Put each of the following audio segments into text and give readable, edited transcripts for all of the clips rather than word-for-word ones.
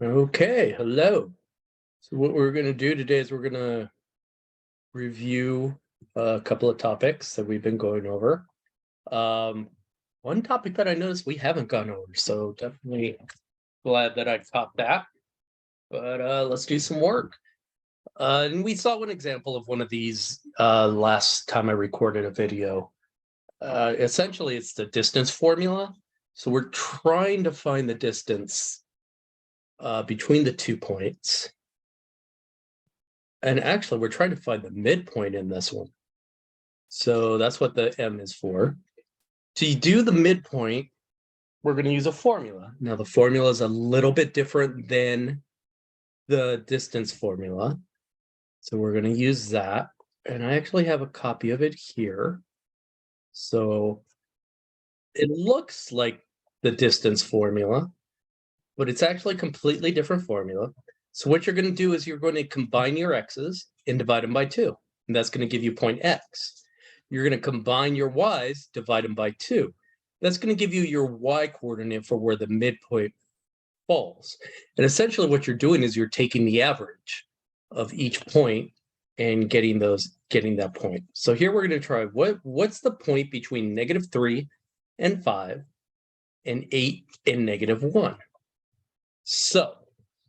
Okay, hello. So what we're going to do today is we're going to review a couple of topics that we've been going over. One topic that I noticed we haven't gone over, so definitely glad that I caught that. But let's do some work. And we saw one example of one of these last time I recorded a video. Essentially, it's the distance formula. So we're trying to find the distance between the 2 points. And actually, we're trying to find the midpoint in this one. So that's what the M is for. To do the midpoint, we're going to use a formula. Now, the formula is a little bit different than the distance formula. So we're going to use that. And I actually have a copy of it here. So it looks like the distance formula, but it's actually a completely different formula. So what you're going to do is you're going to combine your x's and divide them by 2. And that's going to give you point x. You're going to combine your y's, divide them by 2. That's going to give you your y coordinate for where the midpoint falls. And essentially what you're doing is you're taking the average of each point and getting that point. So here we're going to try what's the point between -3 and 5 and 8 and -1. So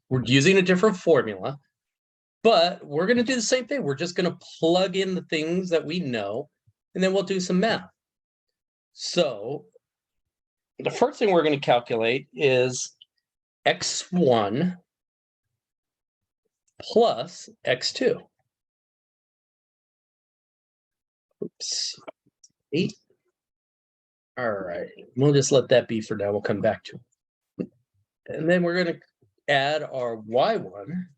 we're using a different formula, but we're going to do the same thing. We're just going to plug in the things that we know, and then we'll do some math. So the first thing we're going to calculate is x1 plus x2. Oops. 8. All right. We'll just let that be for now. We'll come back to it. And then we're going to add our y1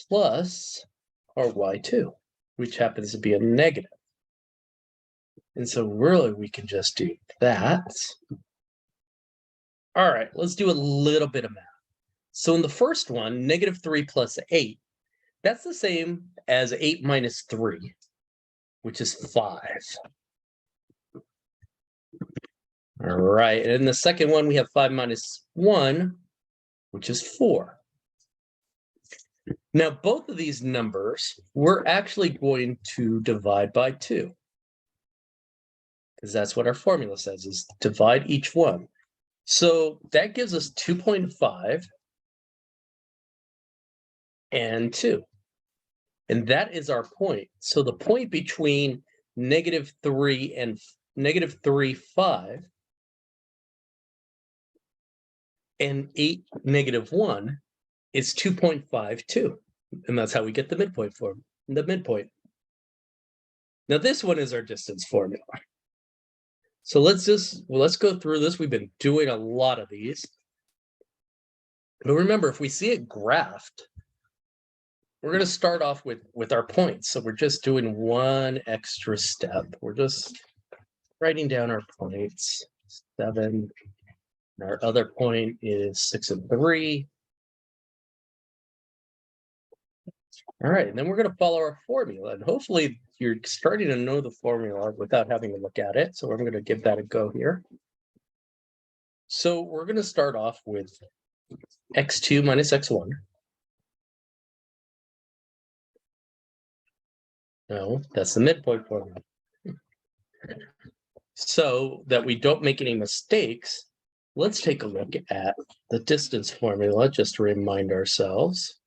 plus our y2, which happens to be a negative. And so really we can just do that. All right, let's do a little bit of math. So in the first one, -3 plus 8, that's the same as 8 minus 3, which is 5. All right, and in the second one, we have 5 minus 1, which is 4. Now, both of these numbers, we're actually going to divide by 2. Because that's what our formula says, is divide each one. So that gives us 2.5 and 2. And that is our point. So the point between -3 and -3, 5 and 8, -1 is 2.52. And that's how we get the midpoint form, the midpoint. Now this one is our distance formula. So let's go through this. We've been doing a lot of these. But remember, if we see it graphed, we're going to start off with our points. So we're just doing one extra step. We're just writing down our points. 7. And our other point is 6 and 3. All right, and then we're going to follow our formula. And hopefully you're starting to know the formula without having to look at it. So I'm going to give that a go here. So we're going to start off with x2 minus x1. No, that's the midpoint formula. So that we don't make any mistakes, let's take a look at the distance formula just to remind ourselves.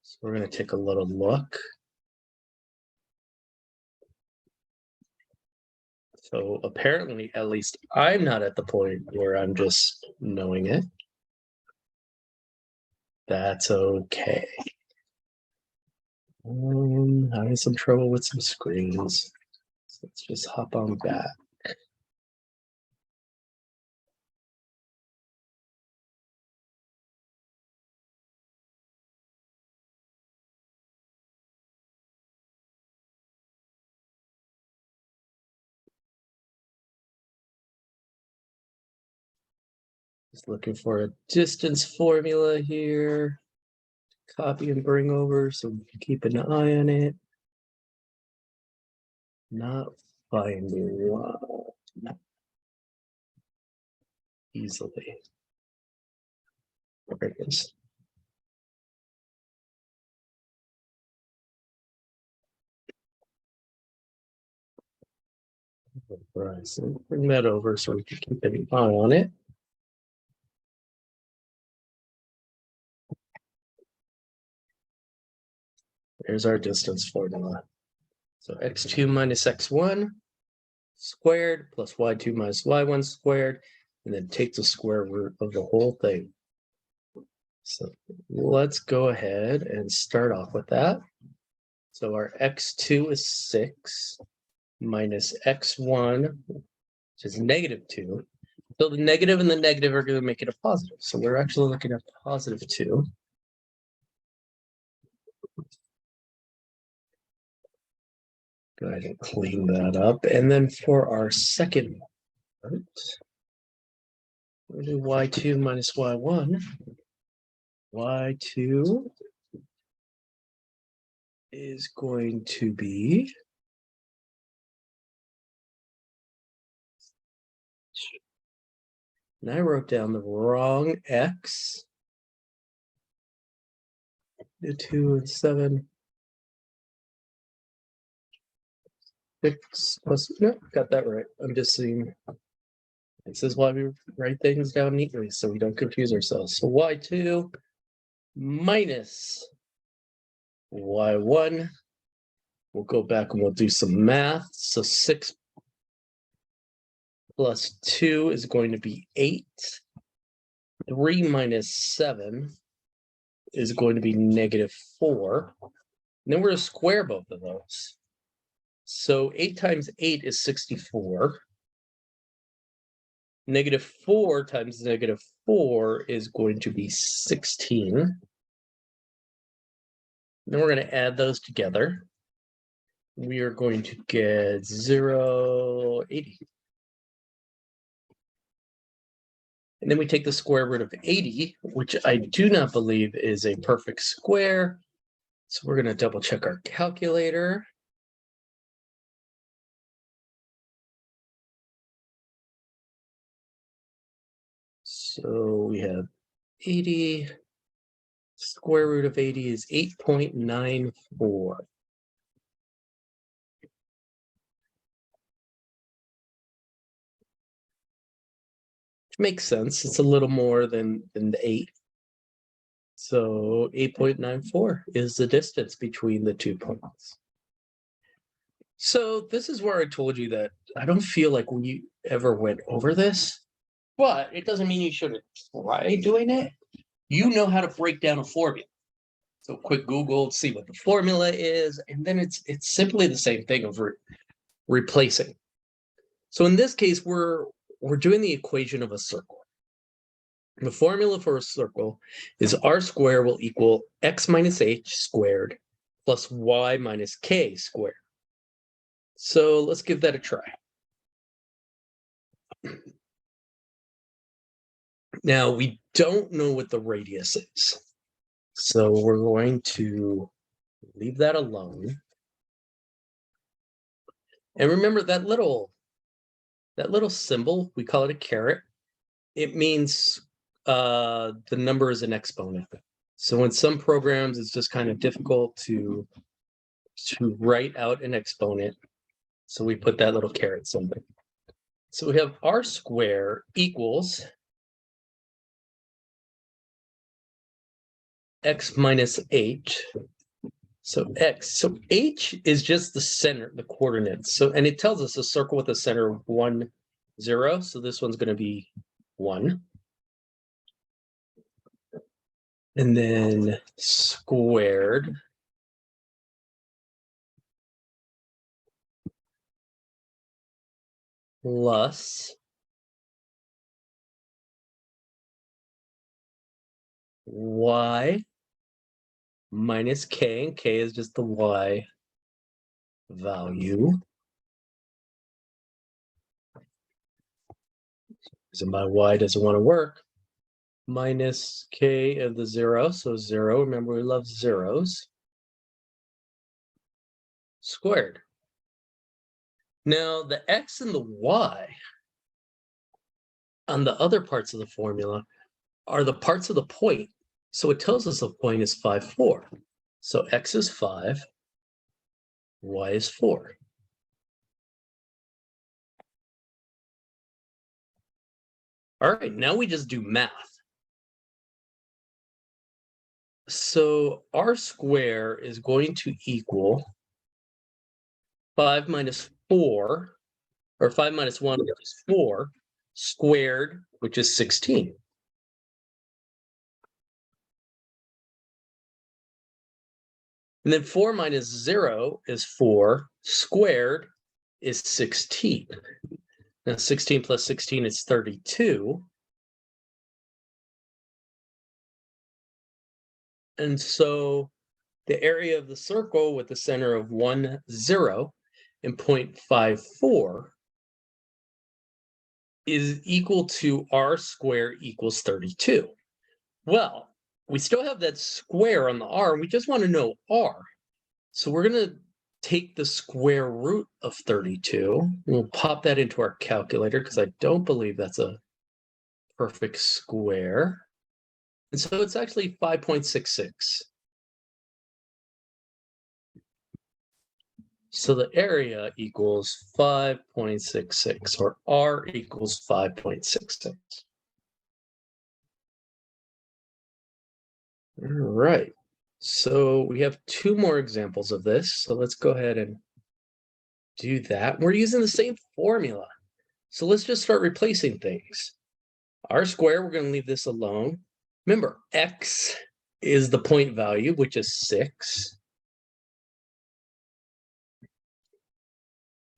So we're going to take a little look. So apparently, at least I'm not at the point where I'm just knowing it. That's okay. Having some trouble with some screens. So let's just hop on back. Just looking for a distance formula here. Copy and bring over so we can keep an eye on it. Not finding one easily. There it is. Right, so bring that over so we can keep an eye on it. There's our distance formula. So x2 minus x1 squared plus y2 minus y1 squared, and then take the square root of the whole thing. So let's go ahead and start off with that. So our x2 is 6 minus x1, which is -2. So the negative and the negative are going to make it a positive. So we're actually looking at +2. Go ahead and clean that up. And then for our second part, we'll do y2 minus y1. Y2 is going to be and I wrote down the wrong x. 2 and 7. 6 plus, no, got that right. I'm just seeing, this is why we write things down neatly so we don't confuse ourselves. So y2 minus y1. We'll go back and we'll do some math. So 6 plus 2 is going to be 8. 3 minus 7 is going to be -4. And then we're going to square both of those. So 8 times 8 is 64. -4 times -4 is going to be 16. Then we're going to add those together. We are going to get 0.80. And then we take the square root of 80, which I do not believe is a perfect square. So we're going to double check our calculator. So we have 80. Square root of 80 is 8.94. Which makes sense. It's a little more than the 8. So 8.94 is the distance between the 2 points. So this is where I told you that I don't feel like we ever went over this, but it doesn't mean you shouldn't try doing it. You know how to break down a formula. So quick Google, see what the formula is, and then it's simply the same thing of replacing. So in this case, we're doing the equation of a circle. The formula for a circle is r squared will equal x minus h squared plus y minus k squared. So let's give that a try. Now, we don't know what the radius is. So we're going to leave that alone. And remember that little symbol, we call it a caret. It means the number is an exponent. So in some programs, it's just kind of difficult to write out an exponent. So we put that little caret symbol. So we have r squared equals x minus h. So h is just the center, the coordinates. So, and it tells us a circle with a center of 1, 0. So this one's going to be 1. And then squared plus y minus k, and k is just the y value. So my y doesn't want to work. Minus k of the 0, so 0, remember we love zeros, squared. Now the x and the y on the other parts of the formula are the parts of the point. So it tells us the point is 5, 4. So x is 5, y is 4. All right, now we just do math. So r square is going to equal 5 minus 4, or 5 minus 1, which is 4, squared, which is 16. And then 4 minus 0 is 4, squared is 16. Now 16 plus 16 is 32. And so the area of the circle with the center of 1, 0 and 0.54 is equal to r squared equals 32. Well, we still have that square on the r, and we just want to know r. So we're going to take the square root of 32. We'll pop that into our calculator because I don't believe that's a perfect square. And so it's actually 5.66. So the area equals 5.66, or r equals 5.66. All right. So we have 2 more examples of this. So let's go ahead and do that. We're using the same formula. So let's just start replacing things. R squared, we're going to leave this alone. Remember, x is the point value, which is 6.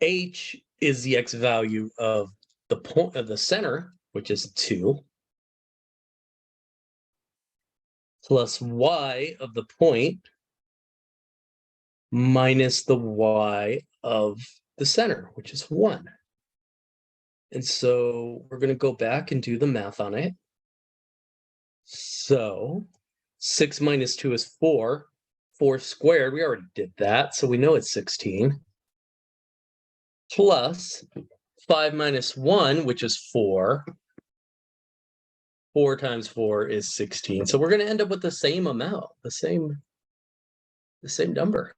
H is the x value of the point of the center, which is 2. Plus y of the point minus the y of the center, which is 1. And so we're going to go back and do the math on it. So 6 minus 2 is 4. 4 squared, we already did that, so we know it's 16. Plus 5 minus 1, which is 4. 4 times 4 is 16. So we're going to end up with the same amount, the same number.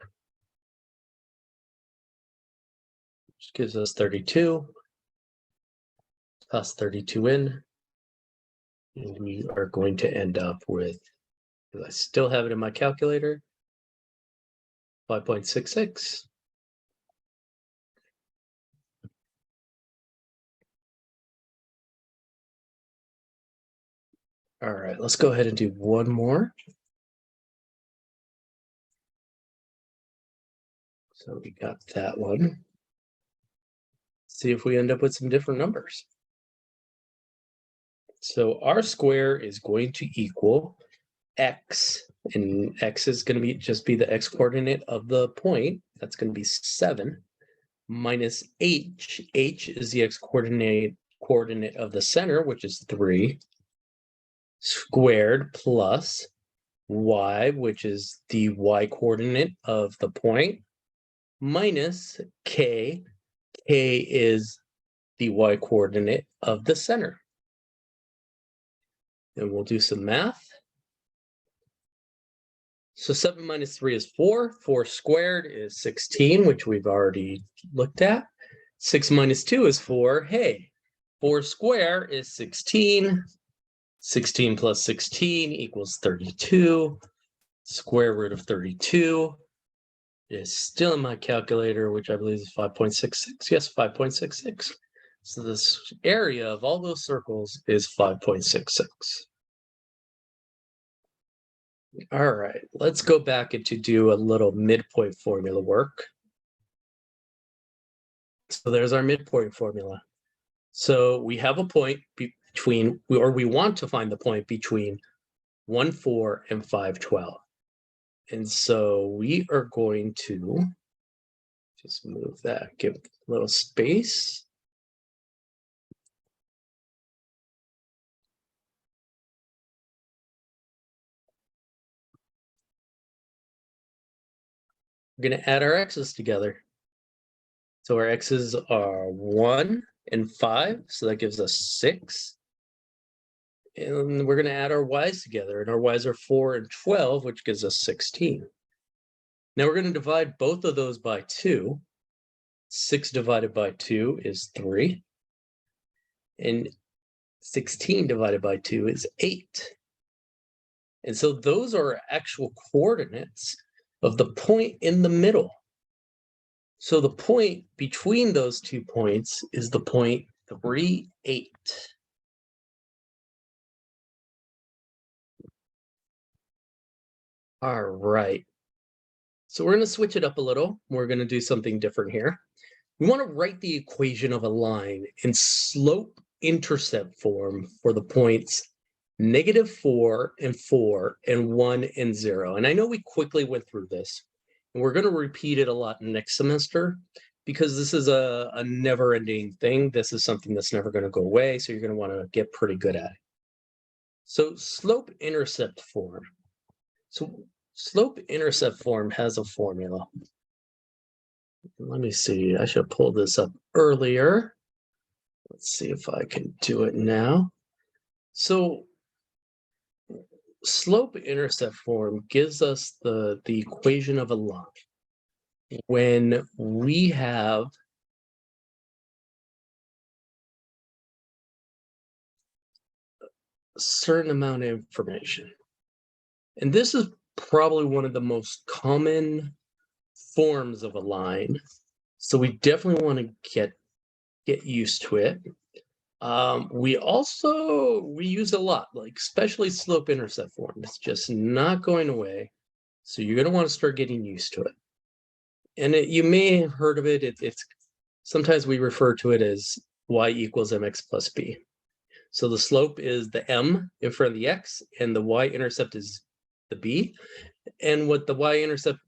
Which gives us 32. Plus 32 in. And we are going to end up with, because I still have it in my calculator, 5.66. All right, let's go ahead and do one more. So we got that one. See if we end up with some different numbers. So r squared is going to equal x, and x is going to just be the x coordinate of the point. That's going to be 7 minus h. H is the x coordinate of the center, which is 3, squared plus y, which is the y coordinate of the point, minus k. K is the y coordinate of the center. And we'll do some math. So 7 minus 3 is 4. 4 squared is 16, which we've already looked at. 6 minus 2 is 4. Hey, 4 squared is 16. 16 plus 16 equals 32. Square root of 32 is still in my calculator, which I believe is 5.66. Yes, 5.66. So this area of all those circles is 5.66. All right, let's go back and to do a little midpoint formula work. So there's our midpoint formula. So we have a point between, or we want to find the point between 1, 4 and 5, 12. And so we are going to just move that, give a little space. We're going to add our x's together. So our x's are 1 and 5, so that gives us 6. And we're going to add our y's together, and our y's are 4 and 12, which gives us 16. Now we're going to divide both of those by 2. 6 divided by 2 is 3. And 16 divided by 2 is 8. And so those are actual coordinates of the point in the middle. So the point between those 2 points is the point 3, 8. All right. So we're going to switch it up a little. We're going to do something different here. We want to write the equation of a line in slope-intercept form for the points -4 and 4 and 1 and 0. And I know we quickly went through this, and we're going to repeat it a lot next semester because this is a never-ending thing. This is something that's never going to go away, so you're going to want to get pretty good at it. So slope-intercept form. So slope-intercept form has a formula. Let me see, I should have pulled this up earlier. Let's see if I can do it now. So slope-intercept form gives us the equation of a line when we have a certain amount of information. And this is probably one of the most common forms of a line. So we definitely want to get used to it. We use a lot, like especially slope-intercept form. It's just not going away. So you're going to want to start getting used to it. And you may have heard of it. It's sometimes we refer to it as y equals mx plus b. So the slope is the m in front of the x, and the y-intercept is the b. And what the y-intercept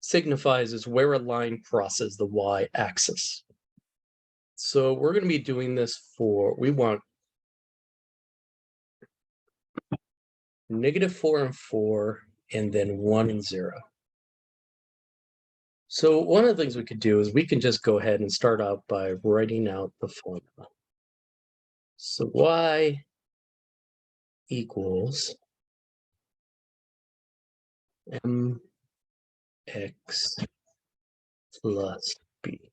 signifies is where a line crosses the y-axis. So we're going to be doing this we want -4 and 4, and then 1 and 0. So one of the things we could do is we can just go ahead and start out by writing out the formula. So y equals mx plus b.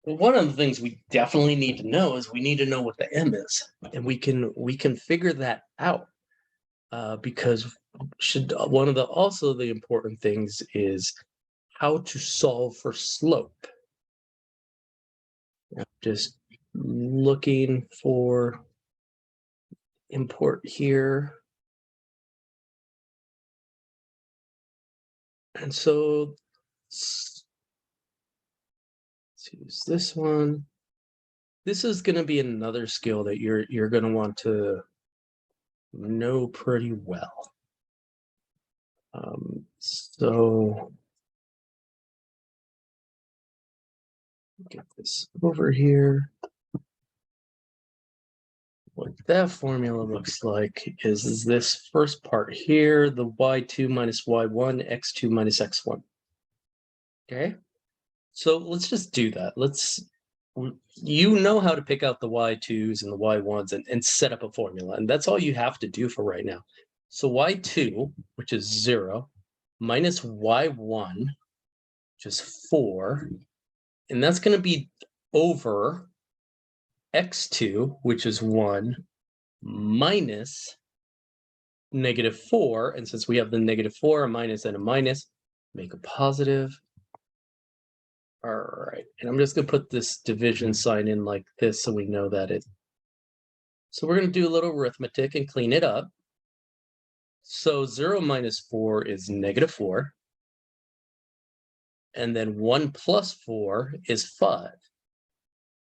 Well, one of the things we definitely need to know is we need to know what the m is, and we can figure that out because one of the also the important things is how to solve for slope. I'm just looking for import here. And so let's use this one. This is going to be another skill that you're going to want to know pretty well. So get this over here. What that formula looks like is this first part here, the y2 minus y1, x2 minus x1. Okay, so let's just do that. You know how to pick out the y2s and the y1s and set up a formula, and that's all you have to do for right now. So y2, which is 0, minus y1, which is 4, and that's going to be over x2, which is 1, minus -4, and since we have the -4, a minus and a minus, make a positive. All right, and I'm just going to put this division sign in like this so we know that it. So we're going to do a little arithmetic and clean it up. So 0 minus 4 is -4. And then 1 plus 4 is 5.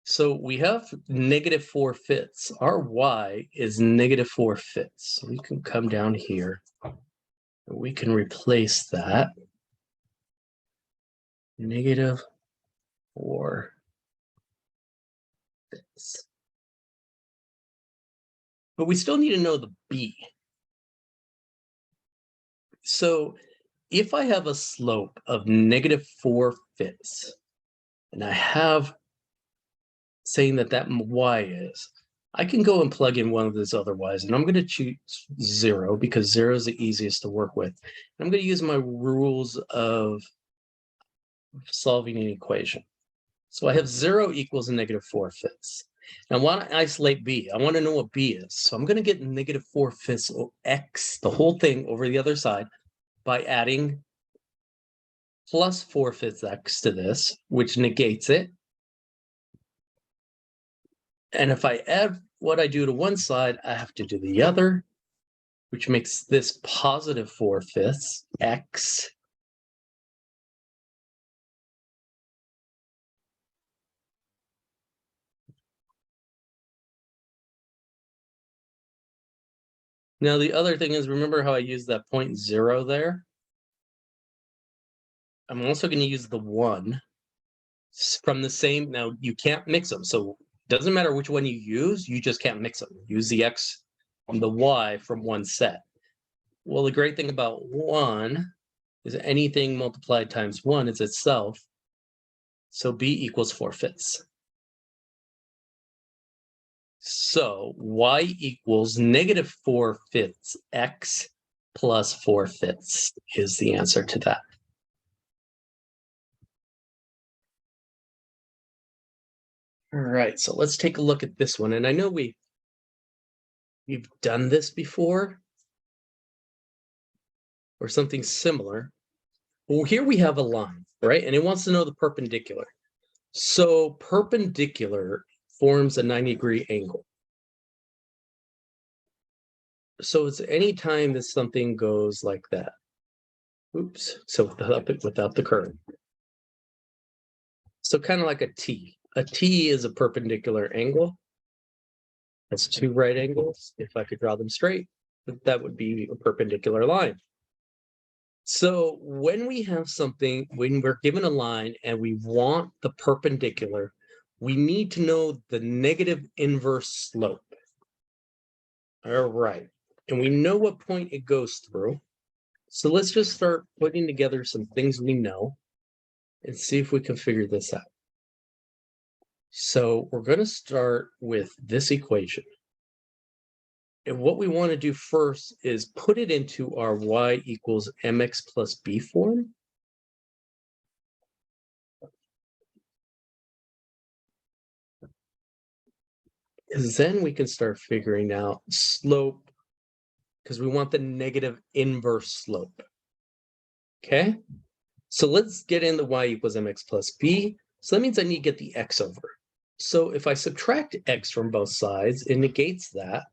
So we have -4/5. Our y is -4/5. So we can come down here. And we can replace that. -4/5. But we still need to know the b. So if I have a slope of -4/5, and I have saying that y is, I can go and plug in one of those other y's, and I'm going to choose 0 because 0 is the easiest to work with. I'm going to use my rules of solving an equation. So I have 0 equals -4/5. Now I want to isolate b. I want to know what b is. So I'm going to get -4/5 x, the whole thing, over the other side by adding +4/5 x to this, which negates it. And if I add what I do to one side, I have to do the other, which makes this +4/5 x. Now, the other thing is, remember how I used that 0.0 there? I'm also going to use the 1 from the same. Now, you can't mix them. So it doesn't matter which one you use. You just can't mix them. Use the x and the y from one set. Well, the great thing about 1 is anything multiplied times 1 is itself. So b equals 4/5. So y equals -4/5 x plus 4/5 is the answer to that. All right, so let's take a look at this one. And I know we've done this before or something similar. Well, here we have a line, right? And it wants to know the perpendicular. So perpendicular forms a 90-degree angle. So it's any time that something goes like that. Oops, so without the curve. So kind of like a T. A T is a perpendicular angle. That's two right angles. If I could draw them straight, that would be a perpendicular line. So when we have something, when we're given a line and we want the perpendicular, we need to know the negative inverse slope. All right. And we know what point it goes through. So let's just start putting together some things we know and see if we can figure this out. So we're going to start with this equation. And what we want to do first is put it into our y equals mx plus b form. Because then we can start figuring out slope, because we want the negative inverse slope. Okay? So let's get in the y equals mx plus b. So that means I need to get the x over. So if I subtract x from both sides, it negates that.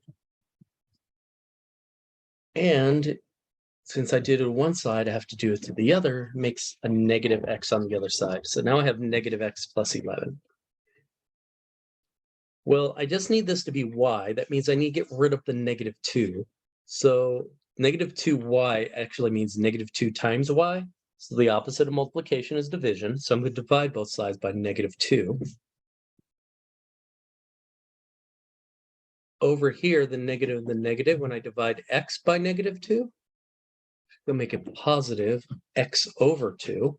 And since I did it on one side, I have to do it to the other, makes a negative x on the other side. So now I have negative x plus 11. Well, I just need this to be y. That means I need to get rid of the -2. So -2y actually means -2 times y. So the opposite of multiplication is division. So I'm going to divide both sides by -2. Over here, the negative, when I divide x by -2, we'll make it positive x over 2.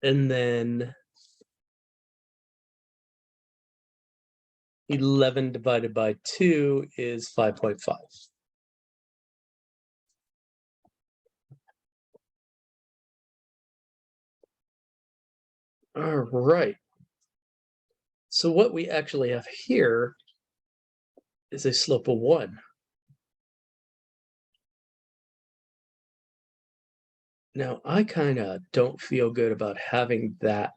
And then 11 divided by 2 is 5.5. All right. So what we actually have here is a slope of 1. Now, I kind of don't feel good about having that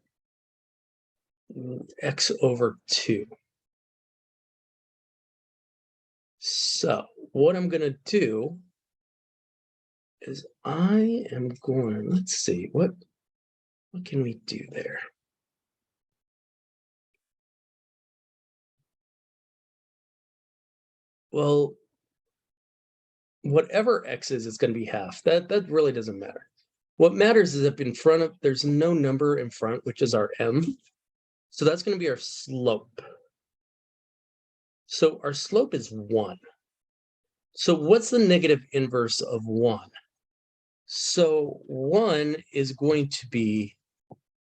x over 2. So what I'm going to do is I am going, let's see, what can we do there? Well, whatever x is, it's going to be half. That really doesn't matter. What matters is if in front of, there's no number in front, which is our m. So that's going to be our slope. So our slope is 1. So what's the negative inverse of 1? So 1 is going to be,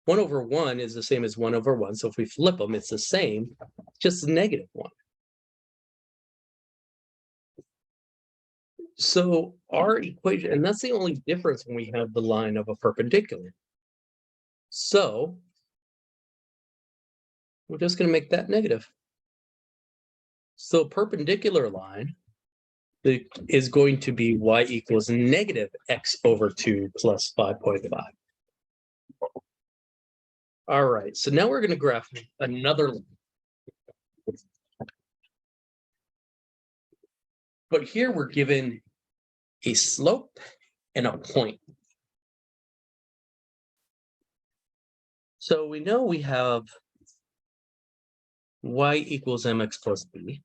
1 over 1 is the same as 1 over 1. So if we flip them, it's the same, just negative 1. So our equation, and that's the only difference when we have the line of a perpendicular. So we're just going to make that negative. So perpendicular line is going to be y equals negative x over 2 plus 5.5. All right, so now we're going to graph another line. But here we're given a slope and a point. So we know we have y equals mx plus b.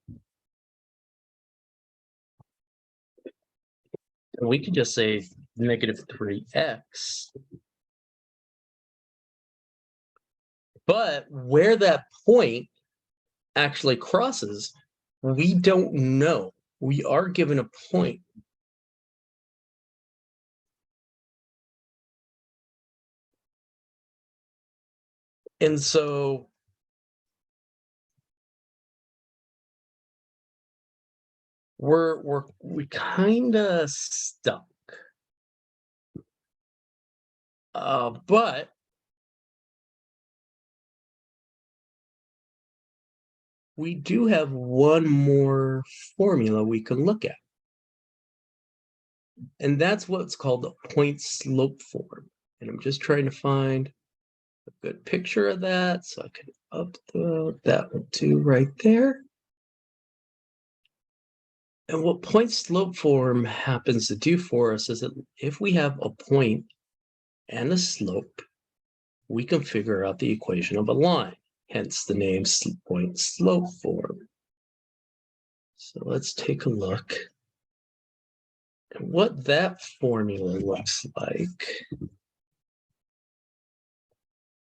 And we could just say negative 3x. But where that point actually crosses, we don't know. We are given a point. And so we kind of stuck. But we do have one more formula we can look at. And that's what's called the point slope form. And I'm just trying to find a good picture of that so I can upload that one too right there. And what point slope form happens to do for us is that if we have a point and a slope, we can figure out the equation of a line, hence the name point slope form. So let's take a look at what that formula looks like.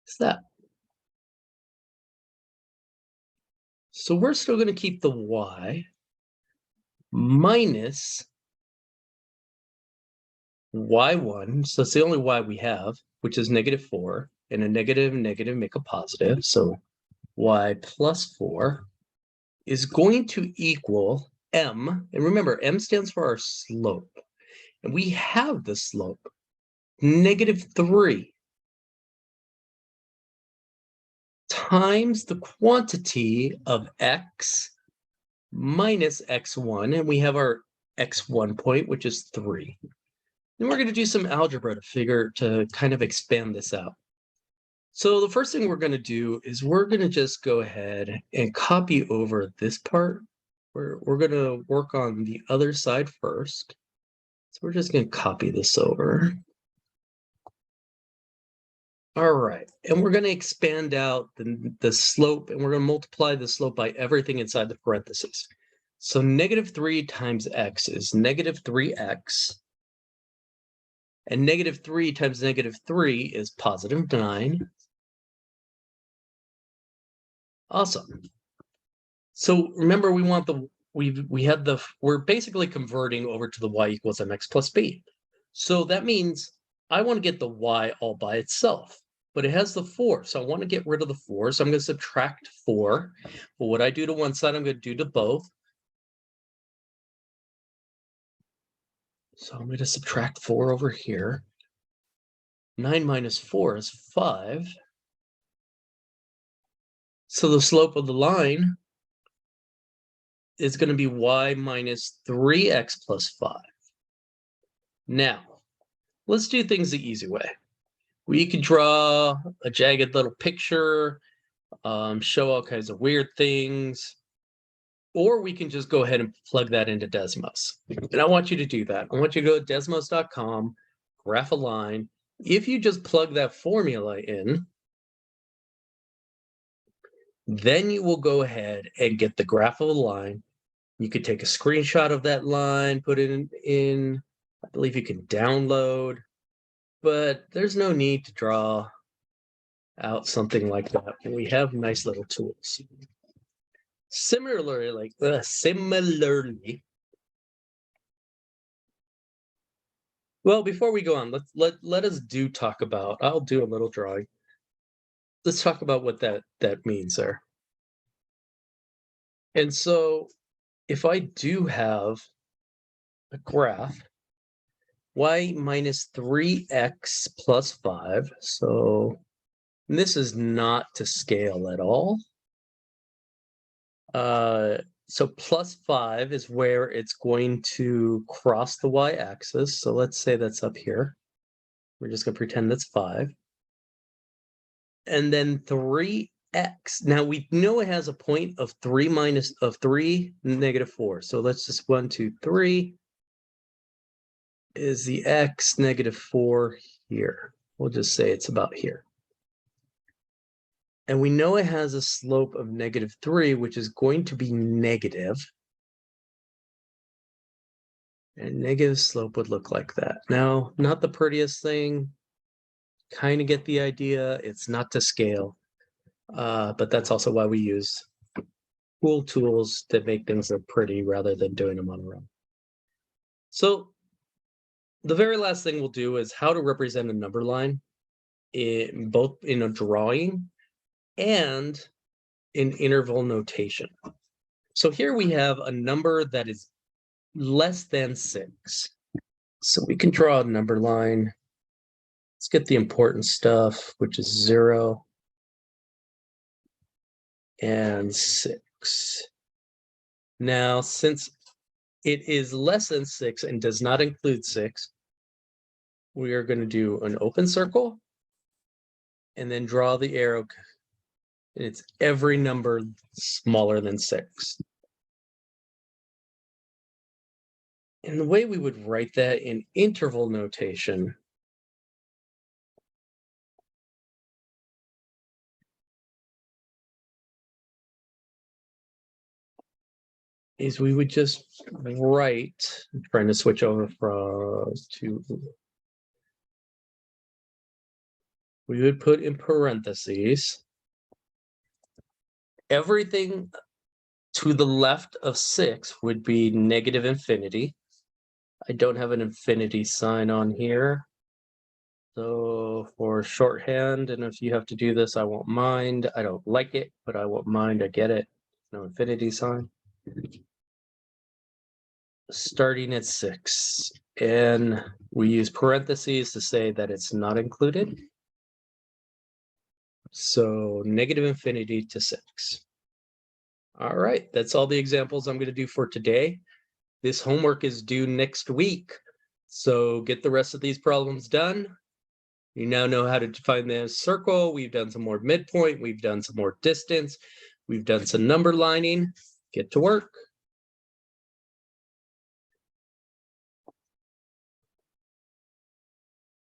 Is that? So we're still going to keep the y minus y1, so it's the only y we have, which is negative 4, and a negative and negative make a positive, so y plus 4 is going to equal m, and remember, m stands for our slope, and we have the slope, negative 3 times the quantity of x minus x1, and we have our x1 point, which is 3. And we're going to do some algebra to kind of expand this out. So the first thing we're going to do is we're going to just go ahead and copy over this part. We're going to work on the other side first. So we're just going to copy this over. All right, and we're going to expand out the slope, and we're going to multiply the slope by everything inside the parentheses. So negative 3 times x is negative 3x. And negative 3 times negative 3 is positive 9. Awesome. So remember, we want we're basically converting over to the y equals mx plus b. So that means I want to get the y all by itself, but it has the 4. So I want to get rid of the 4. So I'm going to subtract 4. But what I do to one side, I'm going to do to both. So I'm going to subtract 4 over here. 9 minus 4 is 5. So the slope of the line is going to be y minus 3x plus 5. Now, let's do things the easy way. We could draw a jagged little picture, show all kinds of weird things, or we can just go ahead and plug that into Desmos. And I want you to do that. I want you to go to desmos.com, graph a line. If you just plug that formula in, then you will go ahead and get the graph of a line. You could take a screenshot of that line, put it in. I believe you can download. but there's no need to draw out something like that. We have nice little tools. Similarly, well, before we go on, let us talk about. I'll do a little drawing. Let's talk about what that means there. And so, if I do have a graph, y minus 3x plus 5, so this is not to scale at all. So plus 5 is where it's going to cross the y-axis. So let's say that's up here. We're just going to pretend that's 5. And then 3x. Now we know it has a point of 3 negative 4. So let's just 1, 2, 3 is the x negative 4 here. We'll just say it's about here. And we know it has a slope of negative 3, which is going to be negative. And negative slope would look like that. Now, not the prettiest thing. Kind of get the idea. It's not to scale. But that's also why we use cool tools to make things look pretty rather than doing them on our own. So the very last thing we'll do is how to represent a number line, both in a drawing and in interval notation. So here we have a number that is less than 6. So we can draw a number line. Let's get the important stuff, which is 0 and 6. Now, since it is less than 6 and does not include 6, we are going to do an open circle and then draw the arrow. And it's every number smaller than 6. And the way we would write that in interval notation is we would just write, I'm trying to switch over we would put in parentheses everything to the left of 6 would be negative infinity. I don't have an infinity sign on here. So for shorthand, and if you have to do this, I won't mind. I don't like it, but I won't mind. I get it. No infinity sign. Starting at 6. And we use parentheses to say that it's not included. So negative infinity to 6. All right, that's all the examples I'm going to do for today. This homework is due next week. So get the rest of these problems done. You now know how to define the circle. We've done some more midpoint. We've done some more distance. We've done some number lining. Get to work.